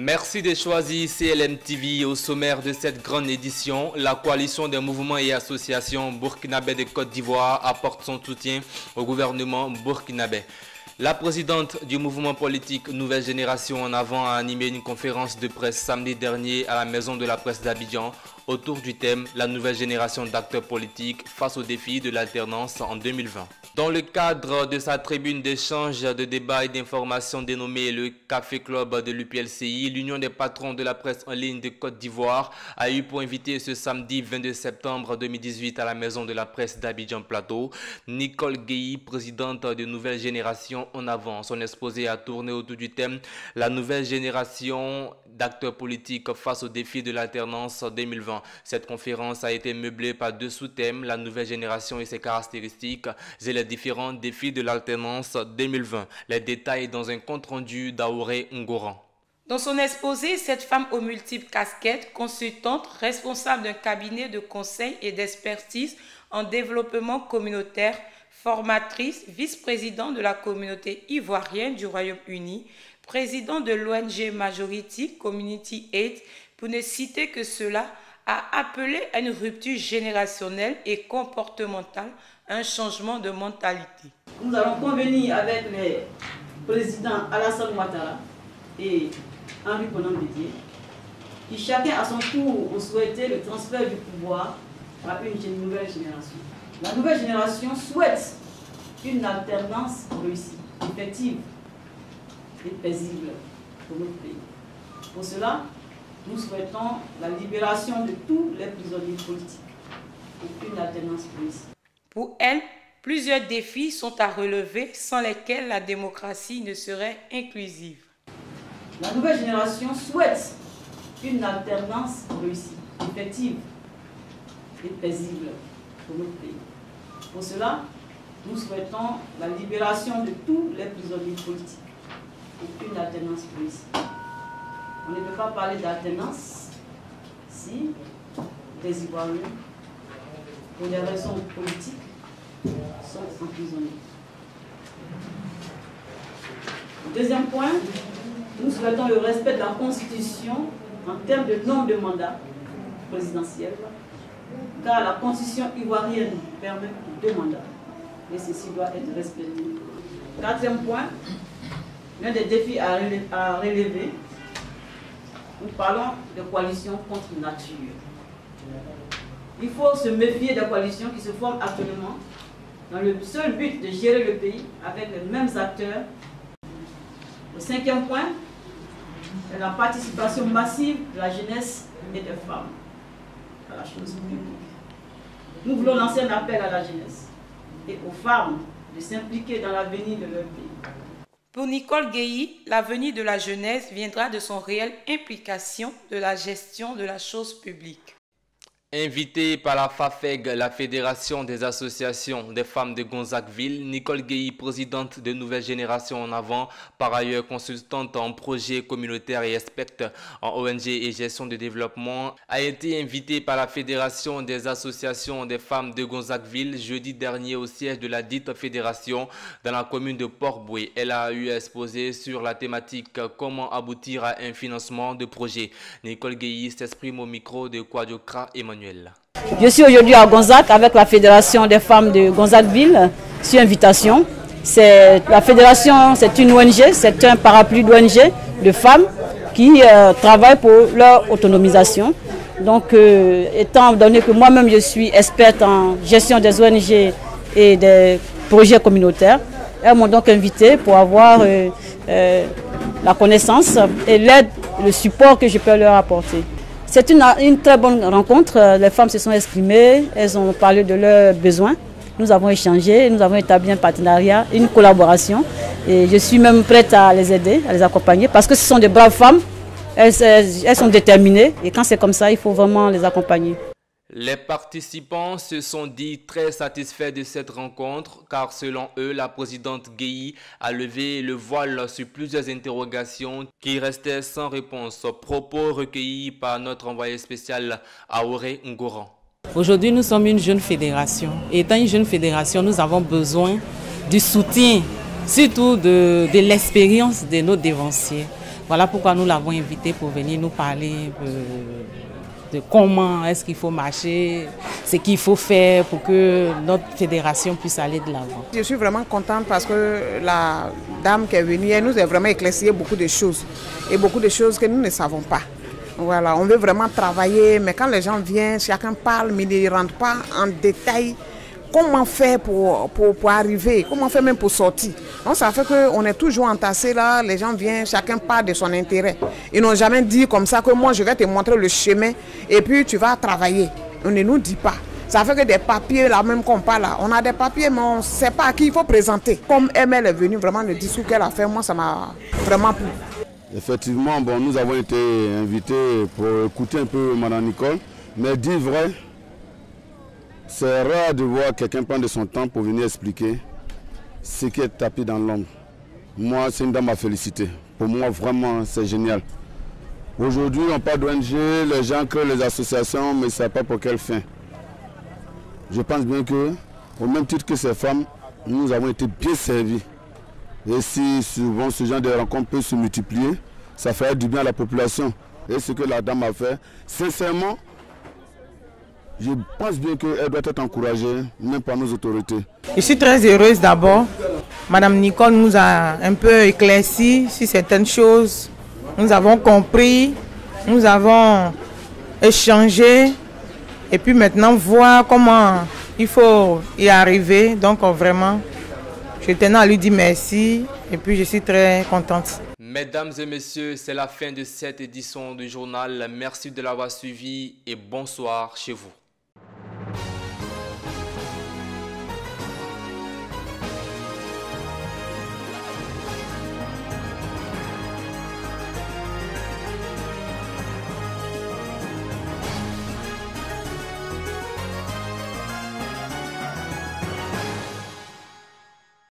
Merci de choisir CLM TV. Au sommaire de cette grande édition, la coalition des mouvements et associations burkinabè de Côte d'Ivoire apporte son soutien au gouvernement burkinabè. La présidente du mouvement politique Nouvelle Génération en Avant a animé une conférence de presse samedi dernier à la Maison de la Presse d'Abidjan autour du thème « La nouvelle génération d'acteurs politiques face aux défis de l'alternance en 2020 ». Dans le cadre de sa tribune d'échange, de débat et d'information dénommée le Café Club de l'UPLCI, l'Union des patrons de la presse en ligne de Côte d'Ivoire a eu pour invité ce samedi 22 septembre 2018 à la Maison de la Presse d'Abidjan Plateau, Nicole Guéhi, présidente de Nouvelle Génération en Avant. Son exposé a tourné autour du thème « La nouvelle génération d'acteurs politiques face aux défis de l'alternance 2020 ». Cette conférence a été meublée par deux sous-thèmes, la nouvelle génération et ses caractéristiques et les différents défis de l'alternance 2020. Les détails dans un compte-rendu d'Aouré Ngoran. Dans son exposé, cette femme aux multiples casquettes, consultante, responsable d'un cabinet de conseil et d'expertise en développement communautaire, formatrice, vice-présidente de la communauté ivoirienne du Royaume-Uni, président de l'ONG Majority Community Aid, pour ne citer que cela, a appelé à une rupture générationnelle et comportementale, un changement de mentalité. Nous allons convenir avec les présidents Alassane Ouattara et Henri Konan Bédié, qui chacun à son tour ont souhaité le transfert du pouvoir à une nouvelle génération. La nouvelle génération souhaite une alternance réussie, effective et paisible pour notre pays. Pour cela, nous souhaitons la libération de tous les prisonniers politiques et une alternance réussie. Pour elle, plusieurs défis sont à relever sans lesquels la démocratie ne serait inclusive. La nouvelle génération souhaite une alternance réussie, effective et paisible pour notre pays. Pour cela, nous souhaitons la libération de tous les prisonniers politiques et une alternance réussie. On ne peut pas parler d'alternance si les Ivoiriens, pour des raisons politiques, sont emprisonnés. Deuxième point, nous souhaitons le respect de la Constitution en termes de nombre de mandats présidentiels, car la Constitution ivoirienne permet 2 mandats, et ceci doit être respecté. Quatrième point, l'un des défis à relever, nous parlons de coalition contre nature. Il faut se méfier des coalitions qui se forment actuellement dans le seul but de gérer le pays avec les mêmes acteurs. Le 5e point est la participation massive de la jeunesse et des femmes à la chose publique. Nous voulons lancer un appel à la jeunesse et aux femmes de s'impliquer dans l'avenir de leur pays. Pour Nicole Guéhi, l'avenir de la jeunesse viendra de son réelle implication de la gestion de la chose publique. Invitée par la FAFEG, la Fédération des associations des femmes de Gonzagueville, Nicole Guéhi, présidente de Nouvelle Génération en Avant, par ailleurs consultante en projet communautaire et experte en ONG et gestion de développement, a été invitée par la Fédération des associations des femmes de Gonzagueville jeudi dernier au siège de la dite fédération dans la commune de Port-Boué. Elle a eu exposé sur la thématique « Comment aboutir à un financement de projet ». Nicole Guéhi s'exprime au micro de Kouadiokra Emmanuel. Je suis aujourd'hui à Gonzague avec la Fédération des femmes de Gonzagueville sur invitation. La fédération, c'est une ONG, c'est un parapluie d'ONG de femmes qui travaillent pour leur autonomisation. Donc, étant donné que moi-même je suis experte en gestion des ONG et des projets communautaires, elles m'ont donc invité pour avoir la connaissance et l'aide, le support que je peux leur apporter. C'est une très bonne rencontre. Les femmes se sont exprimées, elles ont parlé de leurs besoins. Nous avons échangé, nous avons établi un partenariat, une collaboration. Et je suis même prête à les aider, à les accompagner, parce que ce sont de braves femmes, elles sont déterminées. Et quand c'est comme ça, il faut vraiment les accompagner. Les participants se sont dit très satisfaits de cette rencontre car selon eux, la présidente Guéhi a levé le voile sur plusieurs interrogations qui restaient sans réponse. Propos recueillis par notre envoyé spécial Aouré Ngoran. Aujourd'hui, nous sommes une jeune fédération. Et étant une jeune fédération, nous avons besoin du soutien, surtout de l'expérience de nos dévanciers. Voilà pourquoi nous l'avons invité pour venir nous parler de comment est-ce qu'il faut marcher, ce qu'il faut faire pour que notre fédération puisse aller de l'avant. Je suis vraiment contente parce que la dame qui est venue, elle nous a vraiment éclairci beaucoup de choses et beaucoup de choses que nous ne savons pas. Voilà, on veut vraiment travailler, mais quand les gens viennent, chacun parle, mais ils ne rentrent pas en détail. Comment faire pour arriver, comment faire même pour sortir. Donc ça fait qu'on est toujours entassés là, les gens viennent, chacun parle de son intérêt. Ils n'ont jamais dit comme ça que moi je vais te montrer le chemin et puis tu vas travailler. On ne nous dit pas. Ça fait que des papiers là même qu'on parle là, on a des papiers mais on ne sait pas à qui il faut présenter. Comme elle est venue, vraiment le discours qu'elle a fait, moi ça m'a vraiment plu. Effectivement, bon, nous avons été invités pour écouter un peu Mme Nicole, mais dire vrai, c'est rare de voir quelqu'un prendre de son temps pour venir expliquer ce qui est tapis dans l'ombre. Moi, c'est une dame à féliciter. Pour moi, vraiment, c'est génial. Aujourd'hui, on parle d'ONG, les gens créent les associations, mais ils ne savent pas pour quelle fin. Je pense bien que, au même titre que ces femmes, nous avons été bien servis. Et si souvent ce genre de rencontres peut se multiplier, ça ferait du bien à la population. Et ce que la dame a fait, sincèrement, je pense bien qu'elle doit être encouragée, même par nos autorités. Je suis très heureuse d'abord. Madame Nicole nous a un peu éclairci sur certaines choses. Nous avons compris, nous avons échangé. Et puis maintenant, voir comment il faut y arriver. Donc vraiment, je tenais à lui dire merci. Et puis je suis très contente. Mesdames et messieurs, c'est la fin de cette édition du journal. Merci de l'avoir suivi et bonsoir chez vous.